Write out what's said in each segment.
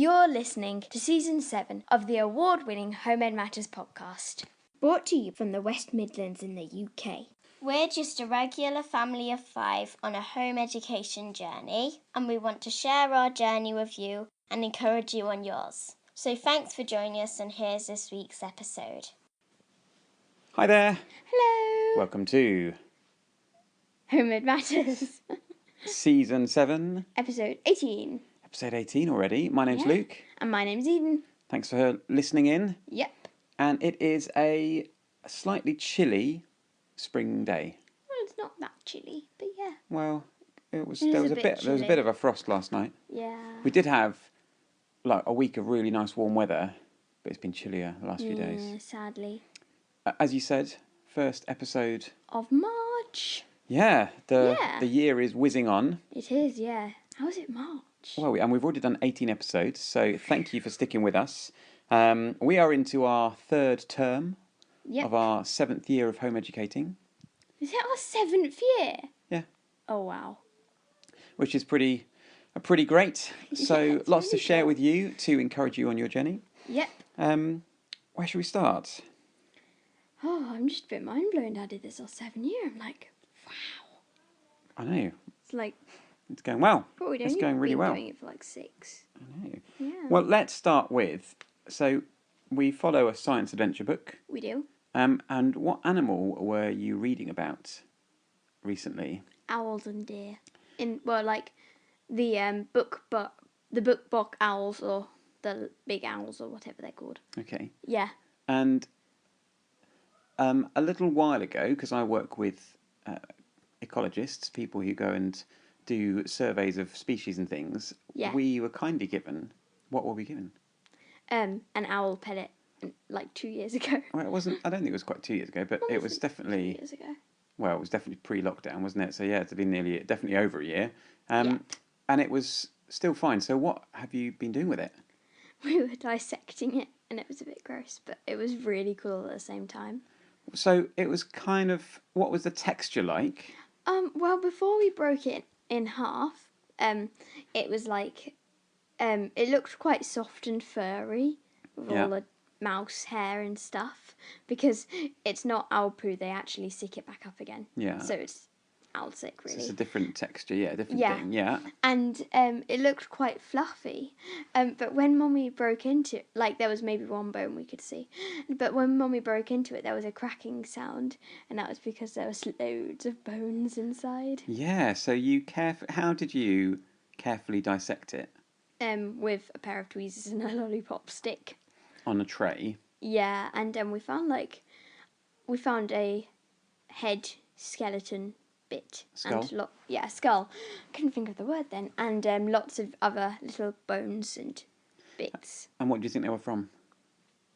You're listening to Season 7 of the award-winning Home Ed Matters podcast, brought to you from the West Midlands in the UK. We're just a regular family of 5 on a home education journey, and we want to share our journey with you and encourage you on yours. So thanks for joining us, and here's this week's episode. Hi there. Hello. Welcome to Home Ed Matters. Season 7. Episode 18. Episode 18 already. My name's Luke. And my name's Eden. Thanks for listening in. Yep. And it is a slightly chilly spring day. Well, it's not that chilly, but yeah. Well, there was It a is a bit bit chilly. of a frost last night. Yeah. We did have like a week of really nice warm weather, but it's been chillier the last few days. Sadly. As you said, first episode Of March. Yeah, the Yeah. year is whizzing on. It is, yeah. How is it March? Well, and we've already done 18 episodes, so thank you for sticking with us. We are into our third term Yep. of our 7th year of home educating. Is it our 7th year? Yeah. Oh, wow. Which is pretty great. So Yeah, it's lots really to share cool. with you to encourage you on your journey. Yep. Where should we start? Oh, I'm just a bit mind blown I did this our 7th year. I'm like, wow. I know, It's like, it's going well. but we'd It's only going really been well. doing it for like 6. I know. Yeah. Well, let's start with, so we follow a science adventure book. We do. And what animal were you reading about recently? Owls and deer. Like the book book owls, or the big owls, or whatever they're called. Okay. Yeah. And a little while ago, because I work with ecologists, people who go and do surveys of species and things, Yeah. we were kindly given, what were we given? An owl pellet, like 2 years ago. Well, it wasn't, I don't think it was quite 2 years ago, but What it was was it? definitely, 2 years ago. well, it was definitely pre-lockdown, wasn't it? So yeah, it's been definitely over a year. Yeah. And it was still fine. So what have you been doing with it? We were dissecting it, and it was a bit gross, but it was really cool at the same time. So it was kind of, what was the texture like? Well, before we broke it in half, it was like, it looked quite soft and furry with Yeah. all the mouse hair and stuff, because it's not owl poo, they actually stick it back up again. Yeah. So it's owl sick, So really. it's a different texture, yeah, different Yeah. thing, yeah. And it looked quite fluffy. But when Mummy broke into it, like there was maybe one bone we could see, but when Mummy broke into it, there was a cracking sound, and that was because there was loads of bones inside. Yeah, so how did you carefully dissect it? With a pair of tweezers and a lollipop stick. On a tray? Yeah, and we found a head skeleton bit. Skull? And a skull. Couldn't think of the word then. And lots of other little bones and bits. And what do you think they were from?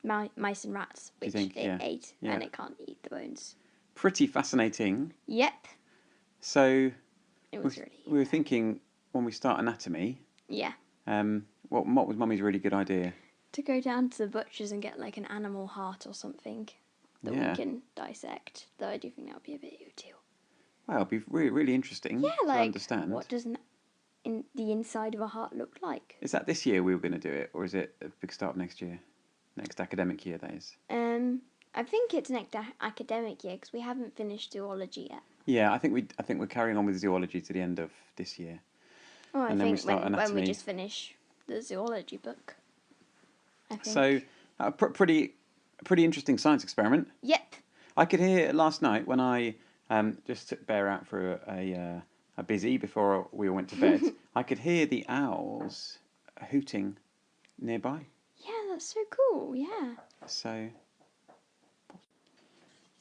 Mice and rats, Do you which think? they Yeah. ate, Yeah. and it can't eat the bones. Pretty fascinating. Yep, So it was really. we were thinking when we start anatomy, Yeah, what was Mummy's really good idea? to go down to the butcher's and get like an animal heart or something that Yeah. we can dissect. Though I do think that would be a bit utile. Well, it'd be really, really interesting Yeah, to like understand. what does the inside of a heart look like? Is that this year we were going to do it, or is it a big start of next year? Next academic year, that is. I think it's next academic year because we haven't finished zoology yet. Yeah, I think we're carrying on with zoology to the end of this year. Oh, I And then we think start when we anatomy. just finish the zoology book. I think. So, pretty interesting science experiment. Yep. I could hear last night when I just took Bear out for a busy before we all went to bed. I could hear the owls hooting nearby. Yeah, that's so cool. Yeah. So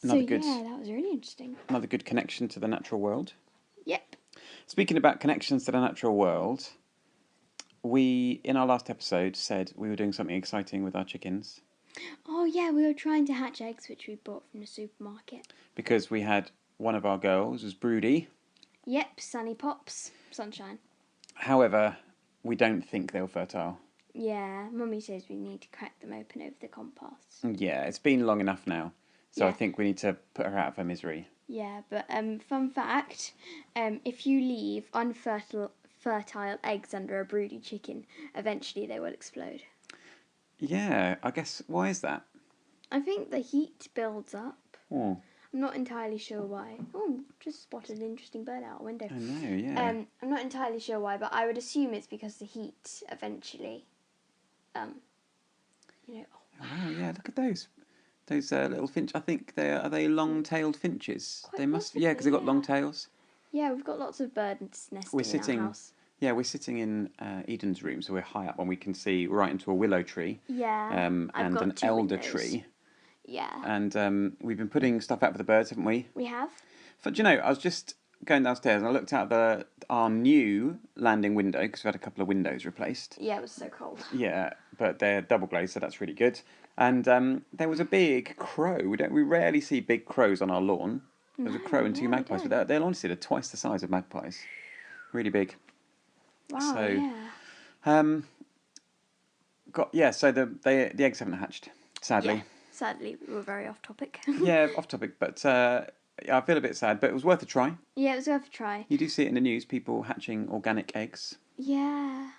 Yeah, that was really interesting. another good connection to the natural world. Yep. Speaking about connections to the natural world, we in our last episode said we were doing something exciting with our chickens Oh yeah, we were trying to hatch eggs, which we bought from the supermarket. because we had one of our girls was broody. Yep, Sunny Pops, Sunshine. However, we don't think they were fertile. Yeah, Mummy says we need to crack them open over the compost. Yeah, it's been long enough now, so I Yeah. think we need to put her out of her misery. Yeah, but fun fact, if you leave unfertile fertile eggs under a broody chicken, eventually they will explode. Yeah, I guess, why is that? I think the heat builds up. Oh, I'm not entirely sure why. Oh, just spotted an interesting bird out a window. I know, yeah. I'm not entirely sure why, but I would assume it's because the heat eventually, Oh, wow, yeah, look at those. Those little finch, I think are they long-tailed finches? Quite They must, possibly, yeah, because they've got yeah. long tails. Yeah, we've got lots of birds nesting We're in sitting, our house. yeah, we're sitting in Eden's room, so we're high up and we can see right into a willow tree. Yeah, I've and got an 2 elder windows. tree. Yeah. And we've been putting stuff out for the birds, haven't we? We have? But do you know, I was just going downstairs and I looked out our new landing window because we had a couple of windows replaced. Yeah, it was so cold. Yeah, but they're double glazed, so that's really good. And there was a big crow. We rarely see big crows on our lawn. There was a crow and 2 magpies, but they're honestly twice the size of magpies. Really big. Wow, So, yeah. So the eggs haven't hatched, sadly. Yeah. Sadly, we were very off topic. Yeah, off topic, but I feel a bit sad, but it was worth a try. Yeah, it was worth a try. You do see it in the news, people hatching organic eggs. Yeah.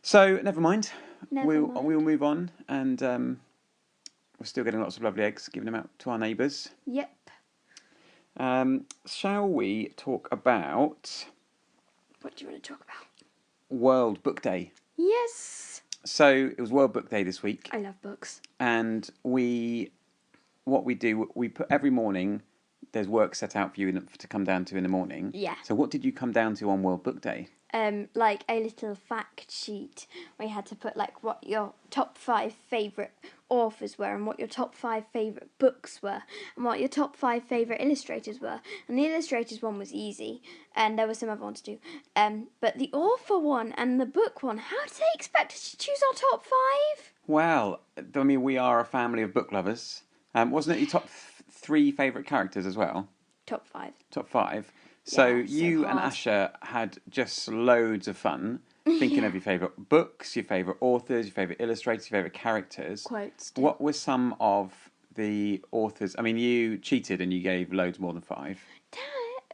So, never mind. Never We'll mind. move on, and we're still getting lots of lovely eggs, giving them out to our neighbours. Yep. Shall we talk about What do you want to talk about? World Book Day? Yes. So, it was World Book Day this week. I love books. And we put every morning, there's work set out for you to come down to in the morning. Yeah. So what did you come down to on World Book Day? Like a little fact sheet where you had to put like what your top 5 favourite authors were and what your top 5 favourite books were and what your top 5 favourite illustrators were. And the illustrators one was easy and there were some other ones too. But the author one and the book one, how did they expect us to choose our top 5? Well, I mean, we are a family of book lovers. Wasn't it your top 3 favourite characters as well? Top 5. Top 5. So Yeah, so you and hard. Asher had just loads of fun thinking of your favourite books, your favourite authors, your favourite illustrators, your favourite characters. Quotes. Too. What were some of the authors? I mean, you cheated and you gave loads more than 5. Dad,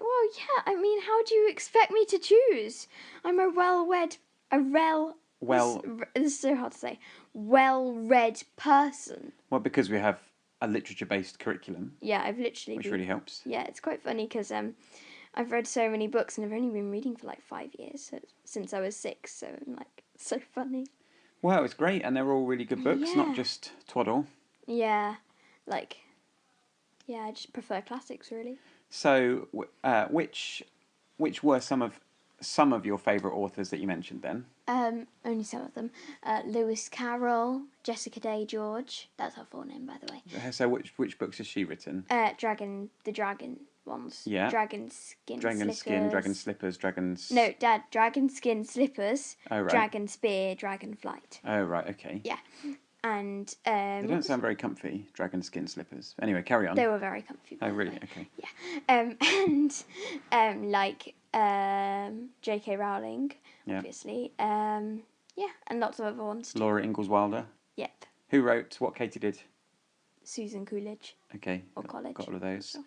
well, yeah, I mean, how do you expect me to choose? I'm this is so hard to say, well-read person. Well, because we have a literature-based curriculum, Yeah, I've literally which really helps. Yeah, it's quite funny because I've read so many books and I've only been reading for like 5 years since I was 6. So I'm like, so funny. Well, it's great, and they're all really good books, Yeah. not just twaddle. Yeah, I just prefer classics really. So, which were some of your favourite authors that you mentioned then? Only some of them. Lewis Carroll, Jessica Day George. That's her full name, by the way. So, which books has she written? The dragon ones. Yeah. Dragon skin Slippers, Dragons. No, Dad. Dragon skin slippers. Oh right. Dragon spear. Dragon flight. Oh right. Okay. Yeah. And they don't sound very comfy. Dragon skin slippers. Anyway, carry on. They were very comfy. Oh really? Okay. Yeah. J.K. Rowling, Yeah. obviously. And lots of other ones too. Laura Ingalls Wilder. Yep. Who wrote What Katie Did? Susan Coolidge. Okay. Or College. Got all of those. Sure.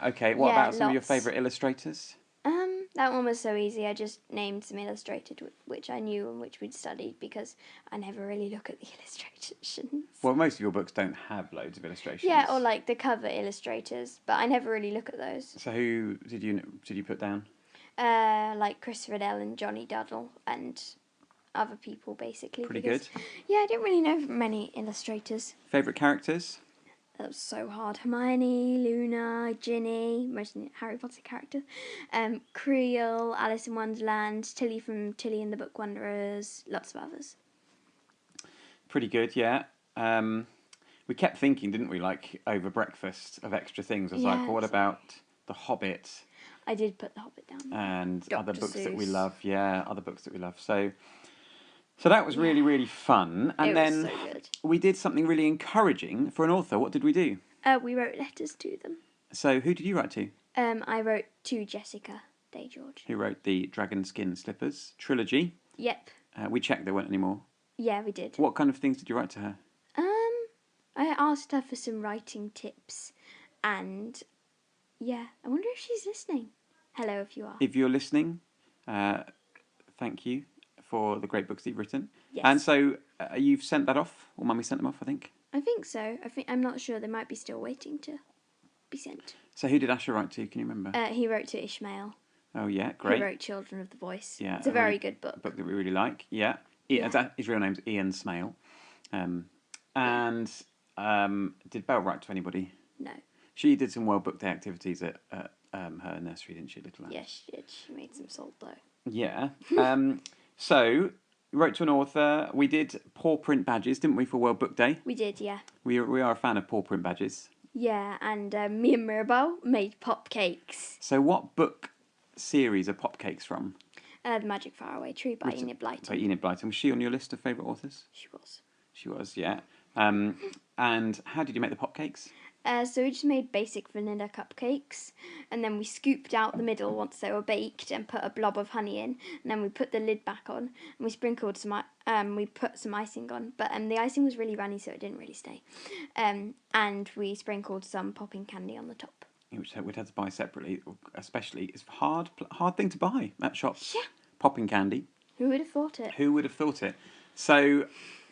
Okay. What Yeah, about some of your lots. favourite illustrators? That one was so easy. I just named some illustrated which I knew and which we'd studied because I never really look at the illustrations. Well, most of your books don't have loads of illustrations. Yeah, or like the cover illustrators, but I never really look at those. So who did you put down? Like Chris Riddell and Johnny Duddle and other people basically. Pretty because, good. Yeah, I didn't really know many illustrators. Favourite characters? That was so hard. Hermione, Luna, Ginny, mostly Harry Potter characters. Creel, Alice in Wonderland, Tilly from Tilly and the Book Wanderers, lots of others. Pretty good, yeah. We kept thinking, didn't we, like over breakfast of extra things. I was like, well, what about The Hobbit? I did put The Hobbit down. And Dr. other books that we Seuss. love. Yeah, other books that we love. So that was really, really fun. And then was so good. we did something really encouraging for an author. What did we do? We wrote letters to them. So who did you write to? I wrote to Jessica Day George. Who wrote the Dragon Skin Slippers trilogy. Yep. We checked there weren't any more. Yeah, we did. What kind of things did you write to her? I asked her for some writing tips, and yeah, I wonder if she's listening. Hello, if you are. If you're listening, Thank you for the great books that you've written. Yes. And so you've sent that off, or Mummy sent them off, I think. I think so. I'm not sure. They might be still waiting to be sent. So who did Asher write to? Can you remember? He wrote to Ishmael. Oh yeah, great. He wrote Children of the Voice. Yeah, It's a very good book. Book that we really like. Yeah. His real name's Ian Smale. And did Belle write to anybody? No. She did some World Book Day activities at her nursery, didn't she, Little Anne? Yes, she did. She made some salt though. Yeah. So you wrote to an author. We did paw print badges, didn't we, for World Book Day? We did, yeah. We are a fan of paw print badges. Yeah, and me and Mirabelle made pop cakes. So what book series are pop cakes from? The Magic Faraway Tree by Enid Blyton. By Enid Blyton. Was she on your list of favourite authors? She was. She was, yeah. And how did you make the pop cakes? So we just made basic vanilla cupcakes, and then we scooped out the middle once they were baked and put a blob of honey in, and then we put the lid back on, and we sprinkled we put some icing on, but the icing was really runny, so it didn't really stay. And we sprinkled some popping candy on the top. Which we'd had to buy separately, especially it's a hard thing to buy at shops. Yeah. Popping candy. Who would have thought it? Who would have thought it? So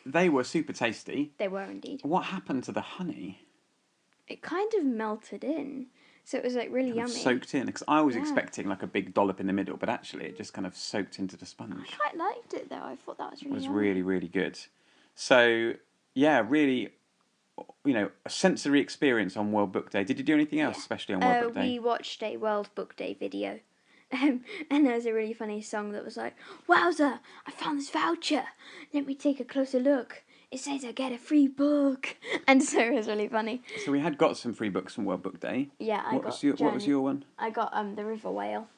they were super tasty. They were indeed. What happened to the honey? It kind of melted in, so it was like really yummy. Soaked in, because I was expecting like a big dollop in the middle, but actually it just kind of soaked into the sponge. I quite liked it though. I thought that was really It was yummy. really, really good. So yeah, really, a sensory experience on World Book Day. Did you do anything else, especially on World Book Day? We watched a World Book Day video. And there was a really funny song that was like, "Wowza, I found this voucher. Let me take a closer look. It says I get a free book." And so it was really funny. So we had got some free books from World Book Day. Yeah, What was your one? I got The River Whale.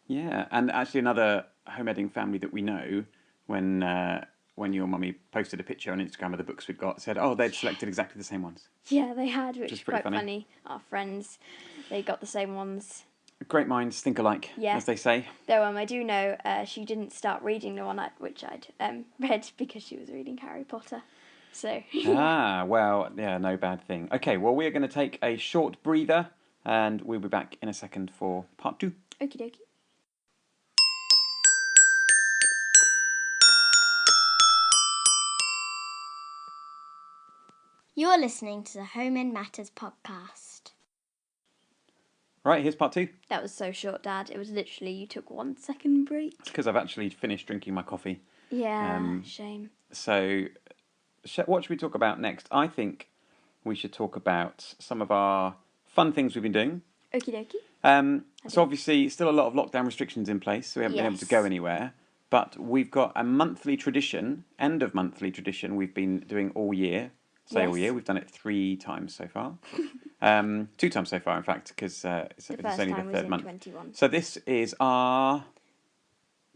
Yeah, and actually another home editing family that we know, when your mummy posted a picture on Instagram of the books we'd got, said, they'd selected exactly the same ones. Yeah, they had, which is pretty quite funny. Our friends, they got the same ones. Great minds think alike, as they say. Though I do know she didn't start reading the one which I'd read because she was reading Harry Potter. So. No bad thing. Okay, well, we're going to take a short breather, and we'll be back in a second for part 2. Okie dokie. You're listening to the Home in Matters podcast. Right, here's part 2. That was so short, Dad. It was literally you took 1 second break. It's because I've actually finished drinking my coffee. Yeah, shame. So, what should we talk about next? I think we should talk about some of our fun things we've been doing. Okie dokie. So obviously, still a lot of lockdown restrictions in place, so we haven't been able to go anywhere. But we've got a monthly tradition, end of monthly tradition, we've been doing all year. All year. We've done it 3 times so far. 2 times so far, in fact, because it's only the third month. 21. So this is our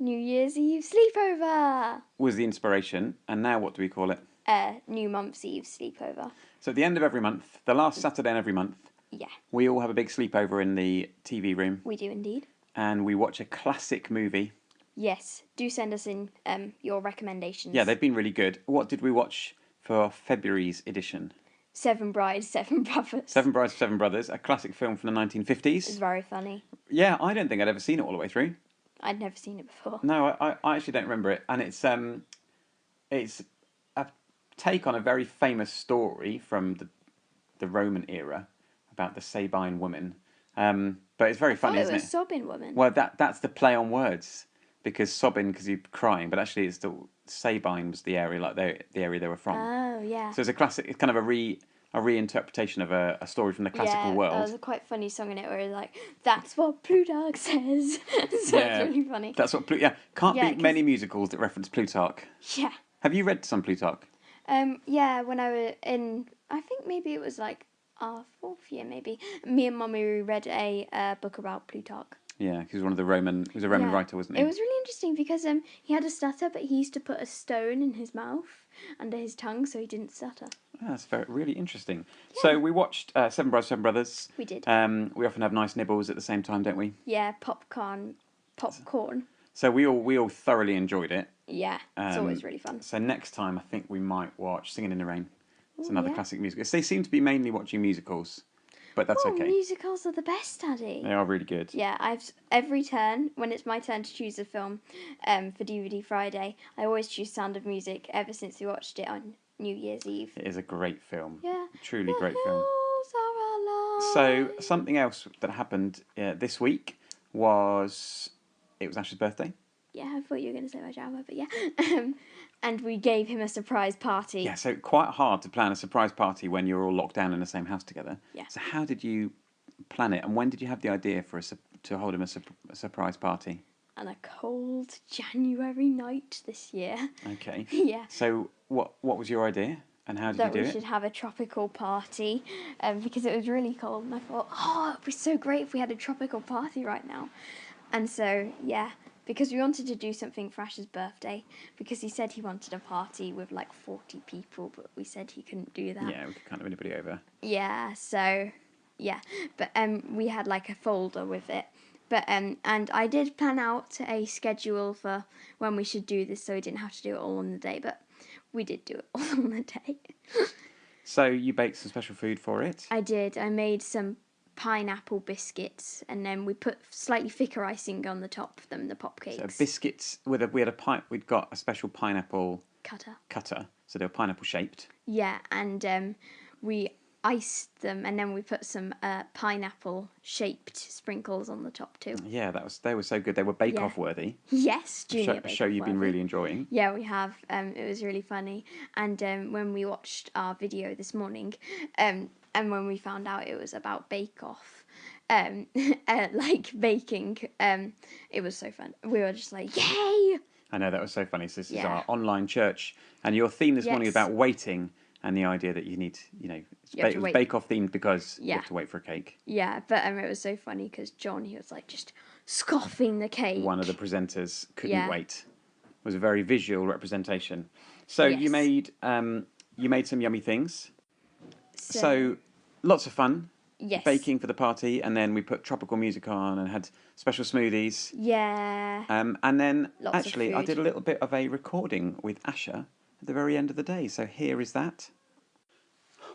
New Year's Eve sleepover. Was the inspiration, and now what do we call it? New Month's Eve sleepover. So at the end of every month, the last Saturday in every month, we all have a big sleepover in the TV room. We do indeed. And we watch a classic movie. Yes, do send us in your recommendations. Yeah, they've been really good. What did we watch for February's edition? 7 Brides, 7 Brothers. 7 Brides, 7 Brothers, a classic film from the 1950s. It's very funny. Yeah, I don't think I'd ever seen it all the way through. I'd never seen it before. No, I actually don't remember it. And it's a take on a very famous story from the Roman era about the Sabine woman. But it's very funny, isn't it? It was Sobbing Woman. Well, that's the play on words. Because sobbing, because you're crying, but actually it's the Sabine was the area, like the area they were from. Oh, yeah. So it's a classic. It's kind of a reinterpretation of a story from the classical world. There was a quite funny song in it where it's like, "That's what Plutarch says." So it's really funny. That's what can't be many musicals that reference Plutarch. Yeah. Have you read some Plutarch? Yeah, when I was in, I think maybe it was like our 4th year, maybe. Me and Mummy read a book about Plutarch. Yeah, he was a Roman writer, wasn't he? It was really interesting because he had a stutter, but he used to put a stone in his mouth under his tongue so he didn't stutter. That's really interesting. Yeah. So we watched 7 Brides, 7 Brothers. We did. We often have nice nibbles at the same time, don't we? Yeah, popcorn. So we all thoroughly enjoyed it. Yeah, it's always really fun. So next time I think we might watch Singing in the Rain. It's another classic musical. They seem to be mainly watching musicals. but that's Oh, okay. musicals are the best, Daddy. They are really good. Yeah, every turn when it's my turn to choose a film, for DVD Friday, I always choose Sound of Music. Ever since we watched it on New Year's Eve. It is a great film. Yeah, Truly the great film. hills are So alive. something else that happened this week was it was Ash's birthday. Yeah, I thought you were going to say my drama, but yeah. And we gave him a surprise party. Yeah, so quite hard to plan a surprise party when you're all locked down in the same house together. Yeah. So how did you plan it, and when did you have the idea for to hold him a surprise party? On a cold January night this year. Okay. Yeah. So what was your idea, and how did That you do we it? should have a tropical party, because it was really cold, and I thought, oh, it'd be so great if we had a tropical party right now. And so, yeah, because we wanted to do something for Ash's birthday, because he said he wanted a party with like 40 people, but we said he couldn't do that. Yeah, we can't have anybody over. Yeah, so, yeah, but we had like a folder with it. But and I did plan out a schedule for when we should do this, so we didn't have to do it all on the day, but we did do it all on the day. So you baked some special food for it? I did. I made some pineapple biscuits, and then we put slightly thicker icing on the top of them, the pop cakes. So biscuits with we'd got a special pineapple cutter. So they were pineapple shaped. Yeah, and we iced them, and then we put some pineapple shaped sprinkles on the top too. Yeah, they were so good. They were bake-off worthy. Yes, junior A show you've been really enjoying. Yeah, we have. It was really funny. And when we watched our video this morning, and when we found out it was about bake-off, like baking, it was so fun. We were just like, yay! I know, that was so funny. So this is our online church, and your theme this morning is about waiting, and the idea that you need, it was bake-off themed because you have to wait for a cake. Yeah, but it was so funny because John, he was like just scoffing the cake. One of the presenters couldn't wait. It was a very visual representation. So you made some yummy things. So lots of fun. Yes. Baking for the party, and then we put tropical music on and had special smoothies. Yeah. And then Lots of food. I did a little bit of a recording with Asha at the very end of the day. So here is that.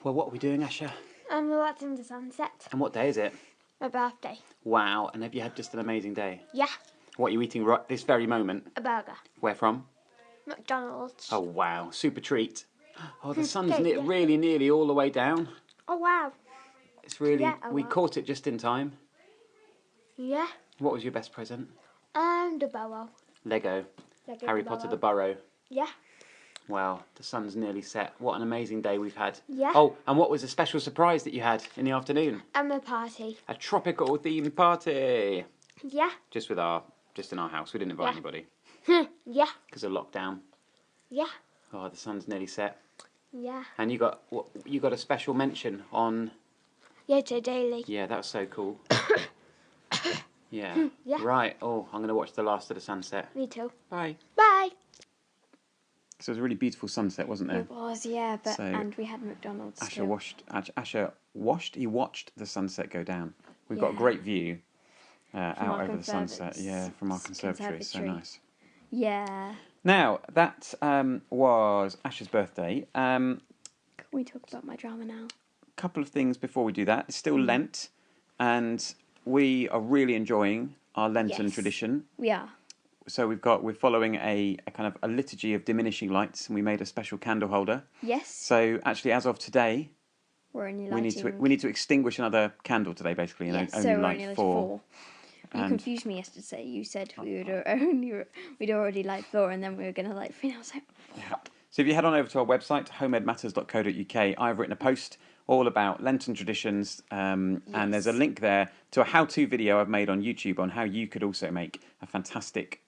Well, what are we doing, Asha? We're watching the sunset. And what day is it? My birthday. Wow, and have you had just an amazing day? Yeah. What are you eating right this very moment? A burger. Where from? McDonald's. Oh, wow, super treat. Oh, the sun's Okay, really nearly all the way down. Oh, wow. It's really, Yeah, we wow. caught it just in time. Yeah. What was your best present? The burrow. Lego. Lego Harry the Potter burrow. the Burrow. Yeah. Wow, the sun's nearly set. What an amazing day we've had. Yeah. Oh, and what was a special surprise that you had in the afternoon? A party. A tropical themed party. Yeah. Just in our house. We didn't invite anybody Yeah. because of lockdown. Yeah. Oh, the sun's nearly set. Yeah. And you got a special mention on. Yeah, to daily. Yeah, that was so cool. Yeah. Yeah. Right. Oh, I'm going to watch the last of the sunset. Me too. Bye. Bye. So it was a really beautiful sunset, wasn't there? It was, yeah, but So, and we had McDonald's Asher too. he watched the sunset go down. We've got a great view out our over the sunset. Yeah, from our conservatory. So nice. Yeah. Now, that was Asher's birthday. Can we talk about my drama now? Couple of things before we do that. It's still Lent, and we are really enjoying our Lenten tradition. We are. So we're following a kind of a liturgy of diminishing lights, and we made a special candle holder. Yes. So actually, as of today, We're only we lighting... need to extinguish another candle today, basically, and Yes, only so we're light only lighting 4. You And- confused me yesterday. You said we'd already light 4, and then we were going to light 3. And I was like, Yeah. So if you head on over to our website, homemedmatters.co.uk, I've written a post all about Lenten traditions, and there's a link there to a how-to video I've made on YouTube on how you could also make a fantastic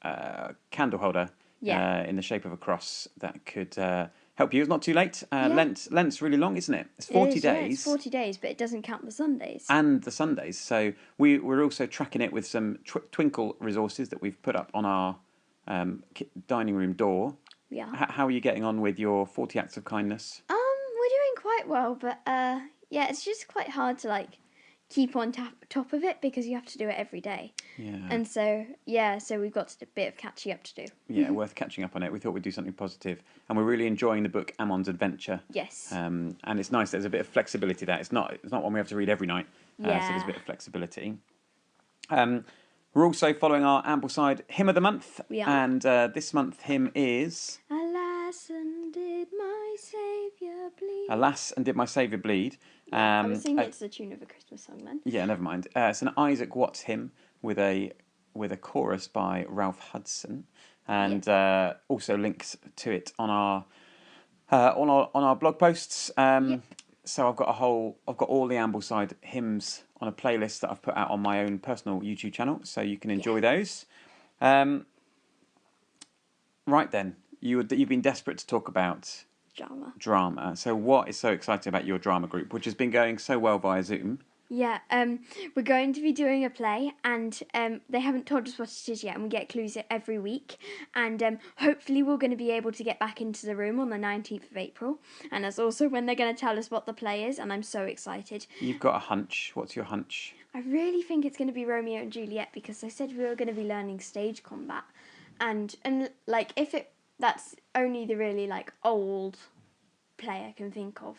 candle holder in the shape of a cross that could help you. It's not too late. Lent's really long, isn't it? It's 40 days. Yeah, it's 40 days, but it doesn't count the Sundays. And the Sundays. So we're also tracking it with some Twinkle resources that we've put up on our dining room door. Yeah. How are you getting on with your 40 acts of kindness? We're doing quite well, but yeah, it's just quite hard to keep on top of it because you have to do it every day. Yeah. And so we've got a bit of catching up to do. Yeah, worth catching up on it. We thought we'd do something positive, and we're really enjoying the book Amon's Adventure. Yes. And it's nice. There's a bit of flexibility there. It's not one we have to read every night. So there's a bit of flexibility. We're also following our Ambleside Hymn of the Month. We are. And this month hymn is Alas, and did my Saviour bleed? Alas, and did my Saviour bleed? I was singing it to the tune of a Christmas song then. Yeah, never mind. It's an Isaac Watts hymn with a chorus by Ralph Hudson, and also links to it on our blog posts. So I've got all the Ambleside hymns on a playlist that I've put out on my own personal YouTube channel, so you can enjoy those. Right then, you've been desperate to talk about drama. So what is so exciting about your drama group, which has been going so well via Zoom? Yeah, we're going to be doing a play, and they haven't told us what it is yet, and we get clues every week. And hopefully we're going to be able to get back into the room on the 19th of April, and that's also when they're going to tell us what the play is, and I'm so excited. You've got a hunch. What's your hunch? I really think it's going to be Romeo and Juliet, because they said we were going to be learning stage combat, and like that's only the really like old play I can think of.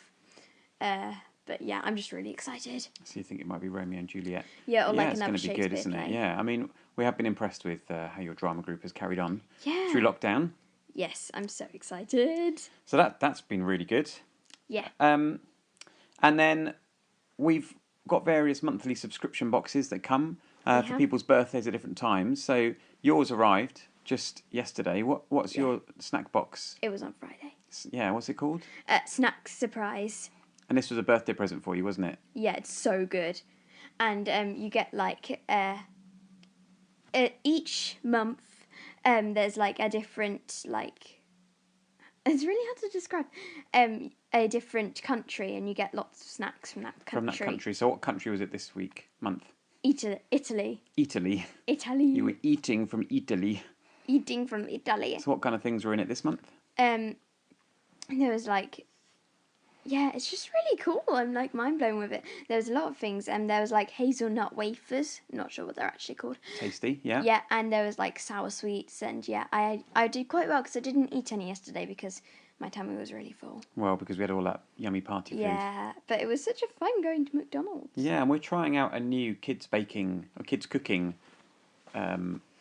But yeah, I'm just really excited. So you think it might be Romeo and Juliet? Yeah, or like it's another going to be good, isn't Shakespeare it? play. Yeah, I mean, we have been impressed with how your drama group has carried on Yeah. through lockdown. Yes, I'm so excited. So that's been really good. Yeah. And then we've got various monthly subscription boxes that come for people's birthdays at different times. So yours arrived just yesterday. What's your snack box? It was on Friday. Yeah, what's it called? Snack surprise. And this was a birthday present for you, wasn't it? Yeah, it's so good. And you get like each month there's like a different like, it's really hard to describe, a different country, and you get lots of snacks from that country. From that country. So what country was it this month? Italy. Italy. Italy. You were eating from Italy. Eating from Italy. So what kind of things were in it this month? There was like, yeah, it's just really cool. I'm like mind blown with it. There was a lot of things, and there was like hazelnut wafers. Not sure what they're actually called. Tasty, yeah. Yeah, and there was like sour sweets, and yeah, I did quite well because I didn't eat any yesterday because my tummy was really full. Well, because we had all that yummy party food. Yeah, but it was such a fun going to McDonald's. Yeah, and we're trying out a new kids cooking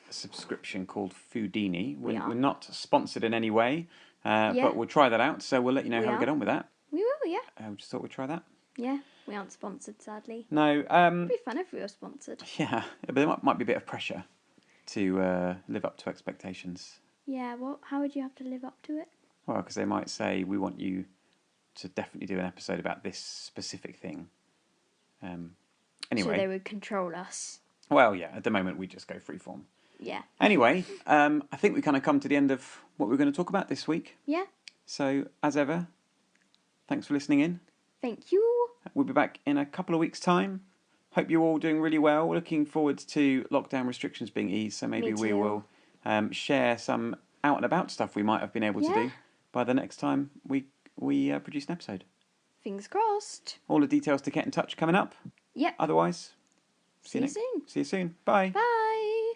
subscription called Foodini. We're not sponsored in any way, but we'll try that out. So we'll let you know how we get on with that. We will, yeah. We just thought we'd try that. Yeah, we aren't sponsored, sadly. No. It'd be fun if we were sponsored. Yeah, but there might be a bit of pressure to live up to expectations. Yeah, how would you have to live up to it? Well, because they might say, we want you to definitely do an episode about this specific thing. Anyway. So they would control us. Well, yeah, at the moment we just go freeform. Yeah. Anyway, I think we kind of come to the end of what we're going to talk about this week. Yeah. So, as ever, thanks for listening in. Thank you. We'll be back in a couple of weeks' time. Hope you're all doing really well. We're looking forward to lockdown restrictions being eased, so maybe we will share some out and about stuff we might have been able to do by the next time we produce an episode. Fingers crossed. All the details to get in touch coming up. Yep. Otherwise, see you soon. See you soon. Bye. Bye.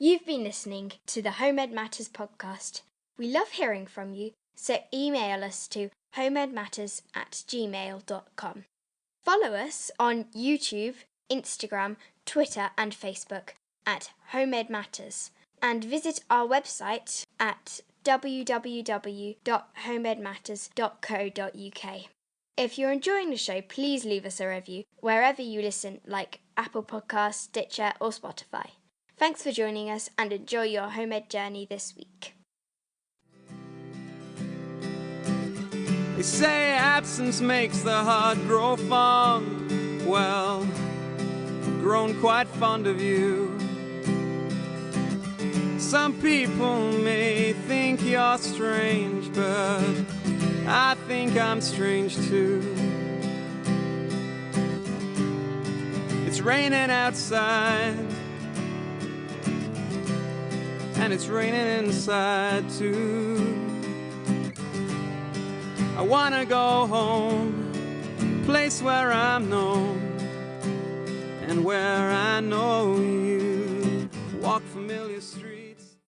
You've been listening to the Homemade Matters podcast. We love hearing from you, so email us to homemadematters@gmail.com. Follow us on YouTube, Instagram, Twitter and Facebook at Homemade Matters, and visit our website at www.homemadematters.co.uk. If you're enjoying the show, please leave us a review wherever you listen, like Apple Podcasts, Stitcher or Spotify. Thanks for joining us, and enjoy your homemade journey this week. They say absence makes the heart grow fond. Well, I've grown quite fond of you. Some people may think you're strange, but I think I'm strange too. It's raining outside, and it's raining inside too. I wanna go home, place where I'm known and where I know you. Walk familiar streets.